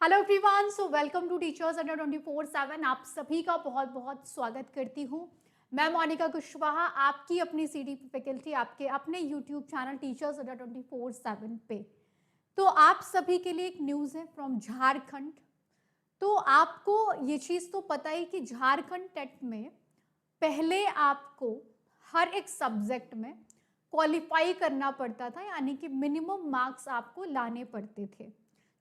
Hello everyone, so welcome to teachers under 24/7। आप सभी का बहुत बहुत स्वागत करती हूँ। मैं मोनिका कुशवाहा, आपकी अपनी सीडीपी फैकल्टी, आपके अपने यूट्यूब चैनल टीचर्स अंडर 24/7 पे। तो आप सभी के लिए एक न्यूज़ है फ्रॉम झारखंड। तो आपको ये चीज़ तो पता ही कि झारखंड टेट में पहले आपको हर एक सब्जेक्ट में क्वालिफाई करना पड़ता था, यानी कि मिनिमम मार्क्स आपको लाने पड़ते थे।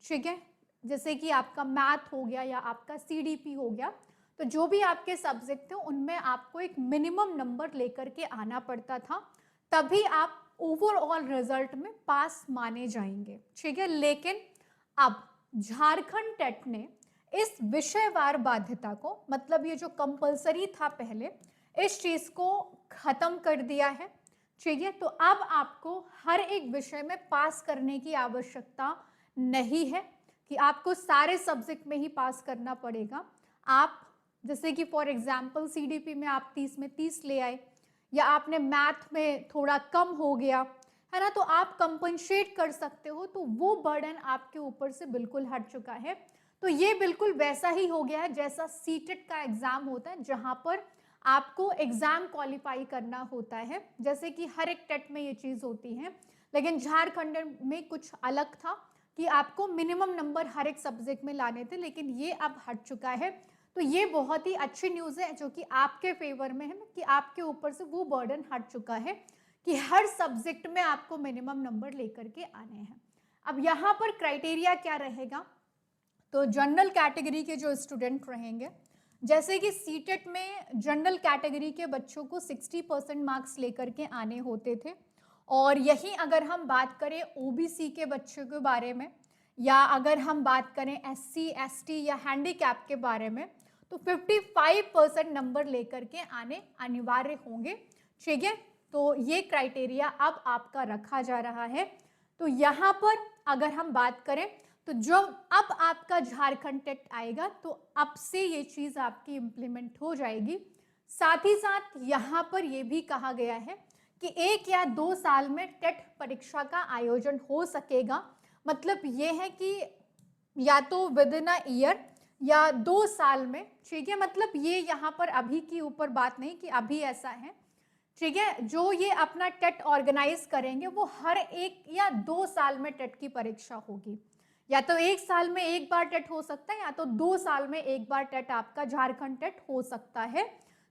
ठीक है, जैसे कि आपका मैथ हो गया या आपका सीडीपी हो गया, तो जो भी आपके सब्जेक्ट थे उनमें आपको एक मिनिमम नंबर लेकर के आना पड़ता था, तभी आप ओवरऑल रिजल्ट में पास माने जाएंगे। ठीक है, लेकिन अब झारखंड टेट ने इस विषयवार बाध्यता को, मतलब ये जो कंपलसरी था पहले, इस चीज को खत्म कर दिया है। ठीक है, तो अब आपको हर एक विषय में पास करने की आवश्यकता नहीं है कि आपको सारे सब्जेक्ट में ही पास करना पड़ेगा। आप जैसे कि फॉर एग्जांपल सीडीपी में आप 30 में 30 ले आए, या आपने मैथ में थोड़ा कम हो गया है ना, तो आप कंपनसेट कर सकते हो, तो वो बर्डन आपके ऊपर से बिल्कुल हट चुका है। तो ये बिल्कुल वैसा ही हो गया है जैसा सीटेट का एग्जाम होता है, जहां पर आपको एग्जाम क्वालिफाई करना होता है। जैसे कि हर एक टेट में ये चीज होती है, लेकिन झारखंड में कुछ अलग था कि आपको मिनिमम नंबर हर एक सब्जेक्ट में लाने थे, लेकिन ये अब हट चुका है। तो ये बहुत ही अच्छी न्यूज़ है जो कि आपके फेवर में है, कि आपके ऊपर से वो बर्डन हट चुका है कि हर सब्जेक्ट में आपको मिनिमम नंबर लेकर के आने हैं। अब यहाँ पर क्राइटेरिया क्या रहेगा, तो जनरल कैटेगरी के जो स्टूडेंट रहेंगे, जैसे कि सीटेट में जनरल कैटेगरी के बच्चों को 60% मार्क्स लेकर के आने होते थे, और यही अगर हम बात करें ओबीसी के बच्चों के बारे में, या अगर हम बात करें एससी एसटी या हैंडीकैप के बारे में, तो 55% नंबर लेकर के आने अनिवार्य होंगे। ठीक है, तो ये क्राइटेरिया अब आपका रखा जा रहा है। तो यहाँ पर अगर हम बात करें, तो जो अब आपका झारखंड टेट आएगा, तो अब से ये चीज आपकी इम्प्लीमेंट हो जाएगी। साथ ही साथ यहाँ पर यह भी कहा गया है कि 1 या 2 साल में टेट परीक्षा का आयोजन हो सकेगा। मतलब ये है कि या तो विद इन अ ईयर या 2 साल में। ठीक है, मतलब ये यहाँ पर अभी की ऊपर बात नहीं कि अभी ऐसा है। ठीक है, जो ये अपना टेट ऑर्गेनाइज करेंगे वो हर 1 या 2 साल में टेट की परीक्षा होगी। या तो 1 साल में एक बार टेट हो सकता है, या तो 2 साल में एक बार टेट आपका झारखंड टेट हो सकता है।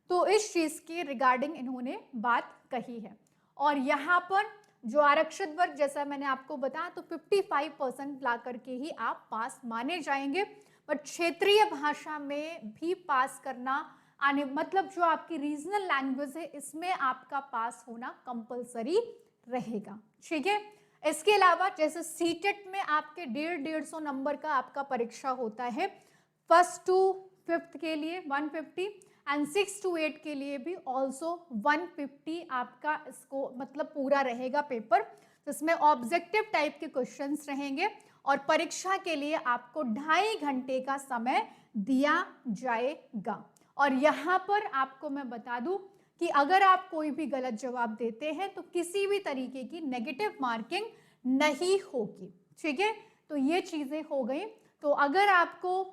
तो इस चीज के रिगार्डिंग इन्होंने बात कही है। और यहाँ पर जो आरक्षित वर्ग, जैसा मैंने आपको बताया, तो 55% ला करके ही आप पास माने जाएंगे। बट क्षेत्रीय भाषा में भी पास करना आने, मतलब जो आपकी रीजनल लैंग्वेज है, इसमें आपका पास होना कंपलसरी रहेगा। ठीक है, इसके अलावा जैसे सीटेट में आपके 150 नंबर का आपका परीक्षा होता है, 1st to 5th के लिए 150, एंड 6 to 8 के लिए भी ऑल्सो 150 आपका इसको मतलब पूरा रहेगा पेपर, जिसमें ऑब्जेक्टिव टाइप के क्वेश्चंस रहेंगे, और परीक्षा के लिए आपको 2.5 घंटे का समय दिया जाएगा। और यहाँ पर आपको मैं बता दूं कि अगर आप कोई भी गलत जवाब देते हैं तो किसी भी तरीके की नेगेटिव मार्किंग नहीं होगी। ठीक है, तो ये चीजें हो गई। तो अगर आपको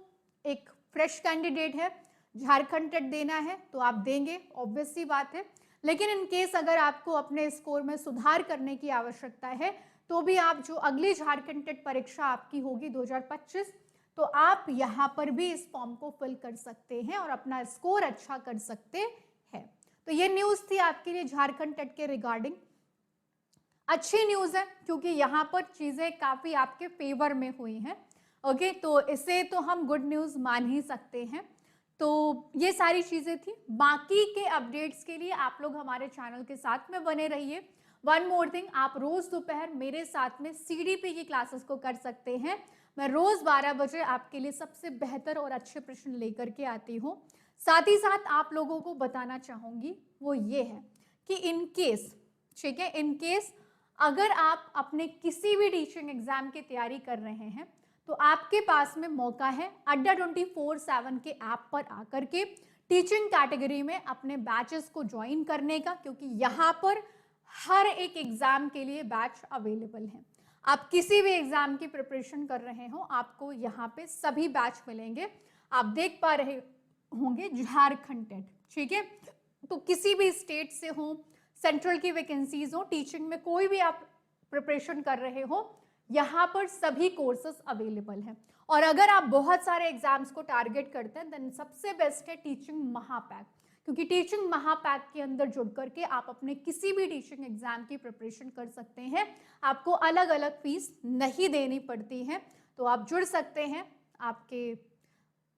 एक फ्रेश कैंडिडेट है, झारखंड टेट देना है, तो आप देंगे, ऑब्वियस सी बात है। लेकिन इन केस अगर आपको अपने स्कोर में सुधार करने की आवश्यकता है, तो भी आप जो अगली झारखंड टेट परीक्षा आपकी होगी 2025, तो आप यहाँ पर भी इस फॉर्म को फिल कर सकते हैं और अपना स्कोर अच्छा कर सकते हैं। तो ये न्यूज थी आपके लिए झारखंड टेट के रिगार्डिंग। अच्छी न्यूज है क्योंकि यहाँ पर चीजें काफी आपके फेवर में हुई हैं। ओके, तो इसे तो हम गुड न्यूज मान ही सकते हैं। तो ये सारी चीजें थी। बाकी के अपडेट्स के लिए आप लोग हमारे चैनल के साथ में बने रहिए। वन मोर थिंग, आप रोज दोपहर मेरे साथ में सीडीपी की क्लासेस को कर सकते हैं। मैं रोज 12 बजे आपके लिए सबसे बेहतर और अच्छे प्रश्न लेकर के आती हूँ। साथ ही साथ आप लोगों को बताना चाहूंगी वो ये है कि इन केस, ठीक है, इन केस अगर आप अपने किसी भी टीचिंग एग्जाम की तैयारी कर रहे हैं, तो आपके पास में मौका है अड्डा 24/7 के ऐप पर आकर के टीचिंग कैटेगरी में अपने बैचेस को ज्वाइन करने का, क्योंकि यहाँ पर हर एक एग्जाम के लिए बैच अवेलेबल है। आप किसी भी एग्जाम की प्रिपरेशन कर रहे हो, आपको यहाँ पे सभी बैच मिलेंगे। आप देख पा रहे होंगे झारखंड टेट, ठीक है। तो किसी भी स्टेट से हो, सेंट्रल की वैकेंसीज हो, टीचिंग में कोई भी आप प्रिपरेशन कर रहे हो, यहाँ पर सभी कोर्सेज अवेलेबल हैं। और अगर आप बहुत सारे एग्जाम्स को टारगेट करते हैं, देन सबसे बेस्ट है टीचिंग महापैक, क्योंकि टीचिंग महापैक के अंदर जुड़ करके आप अपने किसी भी टीचिंग एग्जाम की प्रिपरेशन कर सकते हैं। आपको अलग अलग फीस नहीं देनी पड़ती है, तो आप जुड़ सकते हैं। आपके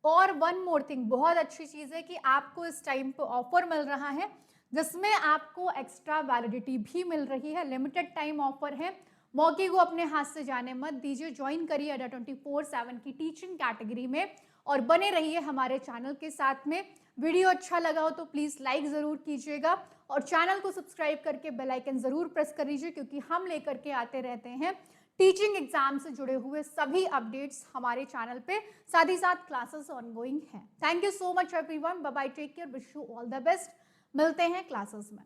और वन मोर थिंग, बहुत अच्छी चीज़ है कि आपको इस टाइम पे ऑफर मिल रहा है जिसमें आपको एक्स्ट्रा वैलिडिटी भी मिल रही है। लिमिटेड टाइम ऑफर है, मौके को अपने हाथ से जाने मत दीजिए। ज्वाइन करिए अड्डा 24/7 की टीचिंग कैटेगरी में और बने रहिए हमारे चैनल के साथ में। वीडियो अच्छा लगा हो तो प्लीज़ लाइक ज़रूर कीजिएगा और चैनल को सब्सक्राइब करके बेल आइकन ज़रूर प्रेस कर लीजिए, क्योंकि हम लेकर के आते रहते हैं टीचिंग एग्जाम से जुड़े हुए सभी अपडेट्स हमारे चैनल पे। साथ ही साथ क्लासेस ऑनगोइंग हैं। Thank you so much everyone, bye bye, take care, wish you all the best. मिलते हैं क्लासेस में।